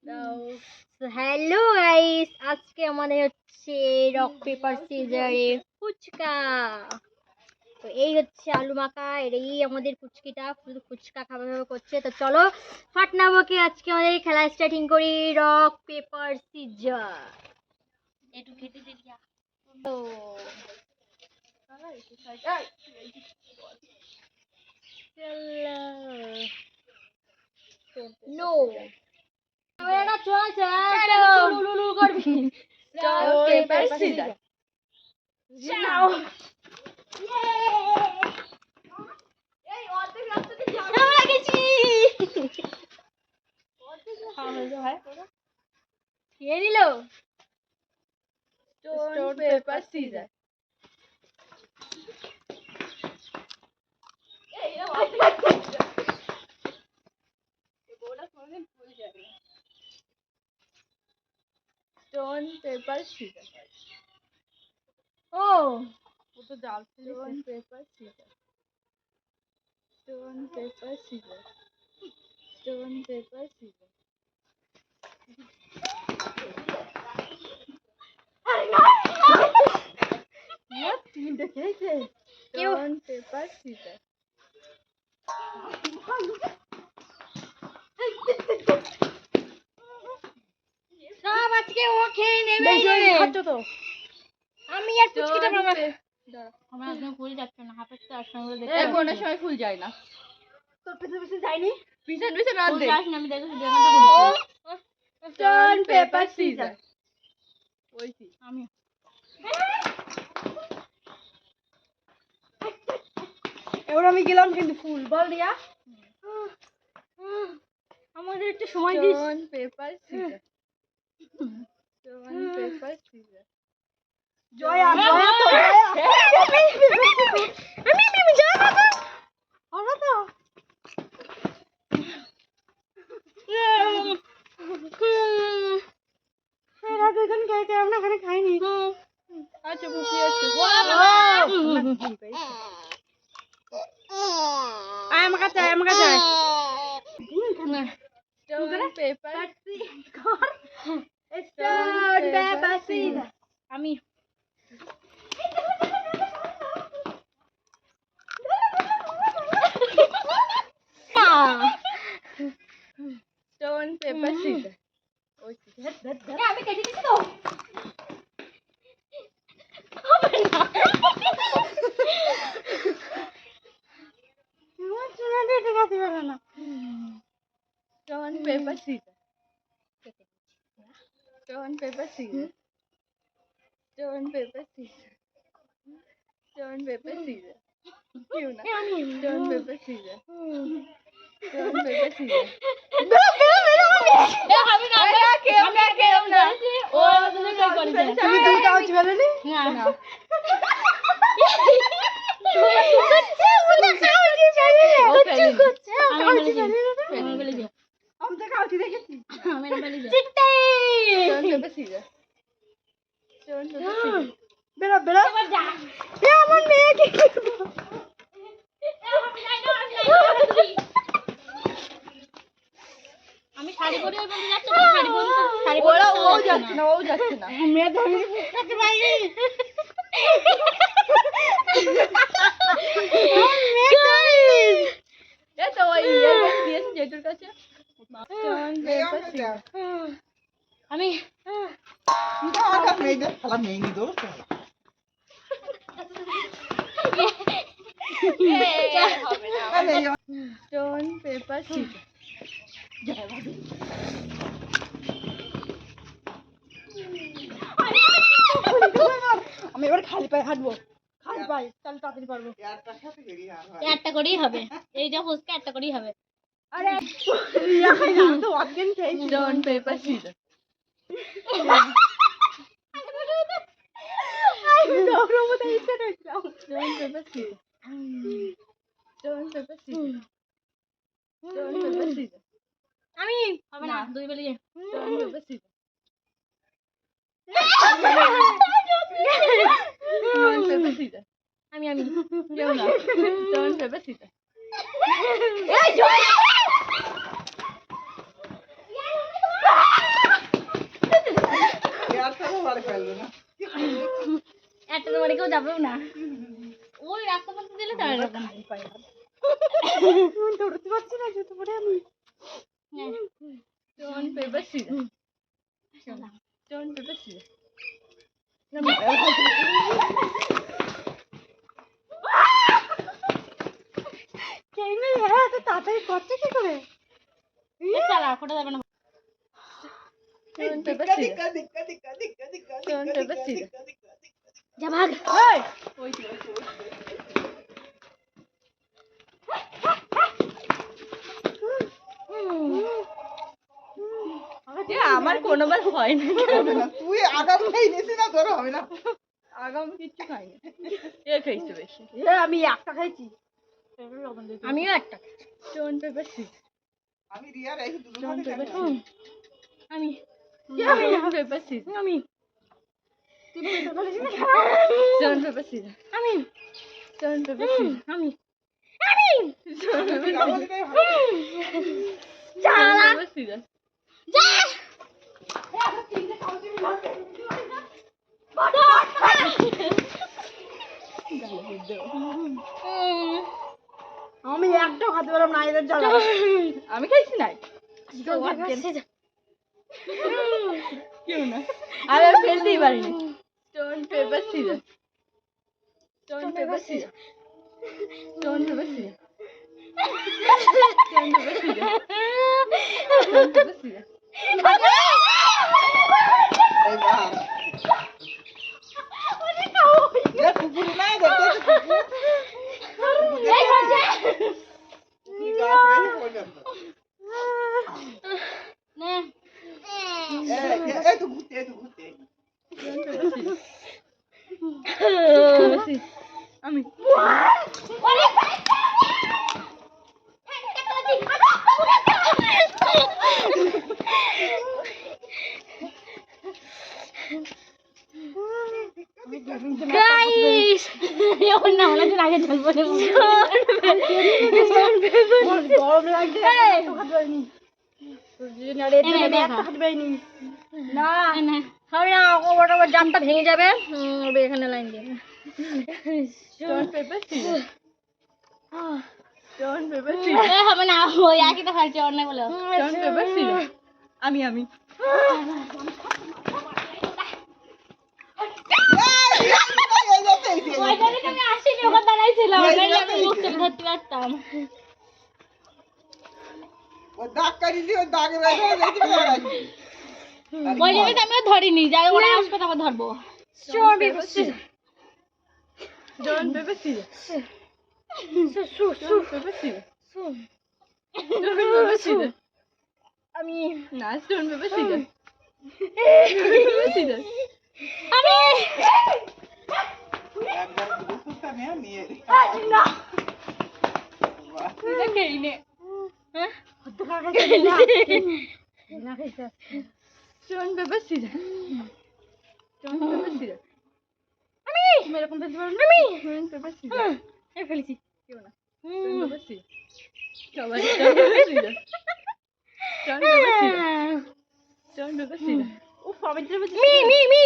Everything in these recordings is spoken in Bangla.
হ্যালো গাইস, আজকে আমাদের হচ্ছে রক পেপার সিজারে ফুচকা। তো এই হচ্ছে আলু মাখা, এই আমাদের ফুচকিটা শুধু ফুচকা খাওয়া করছে। তো চলো ফাটনাবকে আজকে আমাদের খেলা স্টার্টিং করি। রক পেপার সিজার একটু খেতে দিই। তো নো না চল চল লুলু করবি। রক পেপার সিজার যাও। এই অর্ধেক রাস্তাতে যাওয়া গেছি। কে নিল? Stone paper scissor. Stone paper scissor. ओ वो तो जाल stone paper scissor. Stone paper scissor. Stone paper scissor. ये तीन देखे थे। Stone paper scissor. সব আজকে ও খেয়ে নেবে। খাচ্ছ তো? আমি আর ফুচকিটা বাবা আমরা একদম ফুল যাচ্ছে না, হাফের তো আসলে দেখতে কোন সময় ফুল যায় না। তোর পিছনে পিছনে যায়নি, পিছনে পিছনে রাত দেখ না। আমি দেখো দেখাতে বলছি স্টোন পেপার সিজার ওইছি আমি। এবার আমি গেলাম কিন্তু ফুল বল দিয়া। আমাদের একটু সময় দিস। Stone paper scissor. Stone paper scissor. Jaya Jaya তো আমি জয়া তো আমরা তো এরা দুজন খেয়েছে, আমরা এখানে খাইনি। আচ্ছা বুঝি আছে আমার কাছে stone paper stone paper caesar. আমি স্টোন পেপার সিজার ওই আমি কেটে দিছি তো হবে না। আমার চুনা দিয়ে কাটতে পারে না। Stone paper scissor. Stone paper scissor. Stone paper scissor. Stone paper scissor. क्यों ना stone paper scissor. Stone paper scissor. मेरा আমি না কেউ না ও তুমি কই করতে তুমি দুটো আউট বলনি না না ওটা কাউচি জানি না কাউচি জানি না আমি বলে দিও আমি তো কাউচি দেখেছি আমি না বলে দিও চিটে stone paper seizure. Stone paper seizure. Bera Bera এবার যা এ আমার মেয়ে কি আমি শাড়ি পরে বলতে যাচ্ছি না, শাড়ি পরে শাড়ি পরে ও যাচ্ছে না, ও যাচ্ছে না মেয়ে ধরে ফুটতে পারি এ তো ওই দিয়েছে জেঠুর কাছে আমি দাদা মেয়ে খালা মেয়ে নি দোস্ত হবে না স্টোন পেপার সিজার। আমি এবার খালি পায়ে হাঁটবো, খালি পায়ে তাহলে তাড়াতাড়ি পারবো। একটা করেই হবে, এই যা ফুচকা একটা করেই হবে। আরে তো অজ্ঞান খেয়ে stone paper scissor. Stone paper scissor. Stone paper scissor. Stone paper caesar. আমি হবে না দুই বেলি stone paper scissor. Stone paper caesar. আমি কেউ না স্টোন পেপার সিজার। এই জয় করে কেউ যাবেও না ওই রাস্তা পথে দিলে তার এরকম দৌড়তে পারছি না জুতো পরে আমি stone paper scissor stone paper caesar কেমনে এত তাড়াতাড়ি করছে কি করে সারা ফটো যাবে না stone paper scissor stone paper caesar যা ভাগ ওই আমার কোনোবার হয় না তুই আগাম খেয়ে নিয়েছিস না তোর হবে না আগাম কিচ্ছু খাইনি এ খাইছে বেশি আমি একটা খাইছি আমিও একটা স্টোন পেপার সিজার আমি রিয়া রেখে স্টোন পেপার সিজার আমি স্টোন পেপার সিজার আমি স্টোন পেপার সিজার আমি স্টোন পেপার সিজার আমি স্টোন পেপার সিজার যা আমি একটাও খাতে পারলাম না এদের জ্বালা আমি খাইছি নাই কেউ না আমি আর ফেলতেই পারিনি stone paper scissor stone paper scissor stone paper scissor stone paper scissor stone paper caesar কুকুর না দেখতে আমি গাইস এখন না মনে হচ্ছে আগে ঝাল পড়ে গরম লাগছে না হবে না ওটা আবার জামটা ভেঙে যাবে এখানে লাইন দিয়ে stone paper scissor stone paper caesar হবে না ওই একই তো খাইছে অন্য বলে স্টোন পেপার সিজার আমি আমি আসিনি ওখানে দাঁড়াইছিলাম আমি মুখ চেপে ধরতে পারতাম ও দাগ কাটি দিয়ে দাগে বেঁধে দেখতে পাচ্ছি ওই জায়গাটা আমিও ধরিনি যাই ওরা আসবে তারপর ধরবো stone paper scissor stone paper scissor stone paper scissor stone paper caesar আমি না স্টোন পেপার সিজার সিজার আমি একবার দুপুরটা নিয়ে না খেয়ে নে হ্যাঁ stone paper scissor stone paper caesar আমি তুমি এরকম ফেলতে পারো না আমি স্টোন পেপার সিজার এই ফেলেছি কেউ না স্টোন পেপার সিজার সবাই stone paper scissor stone paper scissor stone paper scissor ও আমি তো মি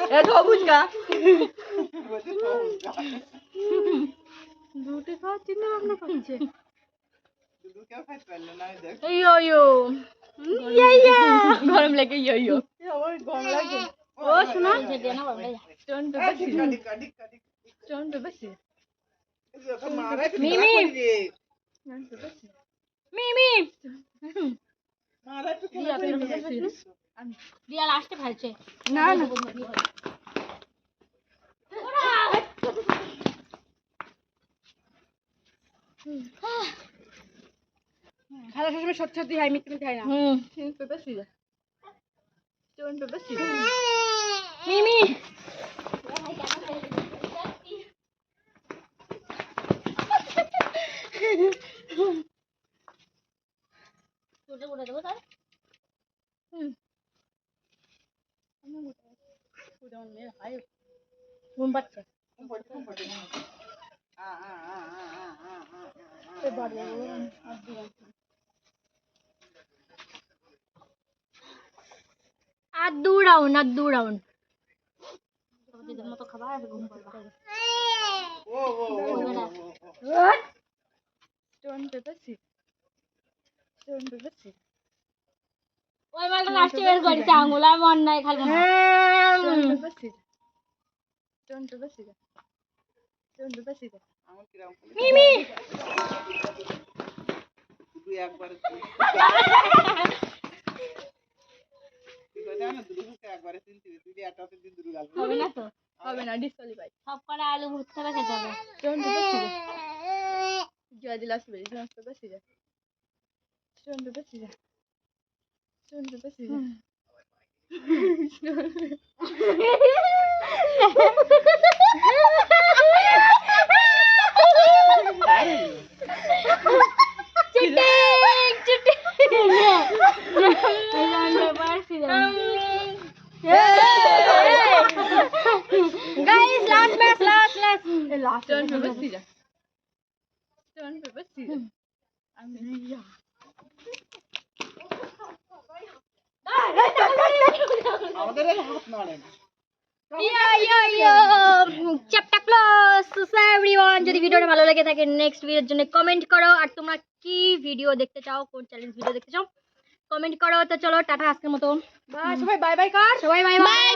এ তো বুঝগা দুটো খাওয়ার চিন্তা ভাবনা করছে দুটো কেউ খাইতে পারলো না দেখ ইয়ো গরম লাগে ইয়ো আমার গরম লাগে ও শোনা stone paper scissor stone paper scissor মিমি মিমি মারা একটু খেলা দিয়া লাস্টে ফেলছে না খেলা শেষ সময় সত্যি হয় মিথ্যে খাই না stone paper scissor stone paper scissor মিমি কোটা দেবো স্যার ঘুম পাচ্ছে আর 2 রাউন্ড দিদির মতো খাবার আর ঘুম পাড়বা ও ও ও stone paper scissor stone paper সিজ ওই মালটা লাস্টে বের করেছে আঙুল আর মন নাই খালি stone paper scissor stone paper scissor stone paper সিজ আমার কিরকম মিমি দুটো একবারে তুই কথা না দুটোকে একবারে চিনতে তুই একটাতে দিন দুটো গাল হবে না তো হবে না ডিসকোয়ালিফাই সব কটা আলু ভুট্টা খেতে হবে স্টোন পেপার সিজ জয় দিলাস বেরি stone paper scissor stone paper scissor stone paper scissor Guys, last match, last. Stone paper scissor stone paper scissor আমি আমাদের এই হাত নাড়ে না চ্যাপ্টার ক্লোজ সো এভরিওয়ান যদি ভিডিওটা ভালো লাগে থাকে নেক্সট ভিডিওর জন্য কমেন্ট করো আর তোমরা কি ভিডিও দেখতে চাও কোন চ্যালেঞ্জ ভিডিও দেখতে চাও কমেন্ট করো তো চলো টাটা আজকের মতো বাই সবাই বাই বাই কর সবাই বাই বাই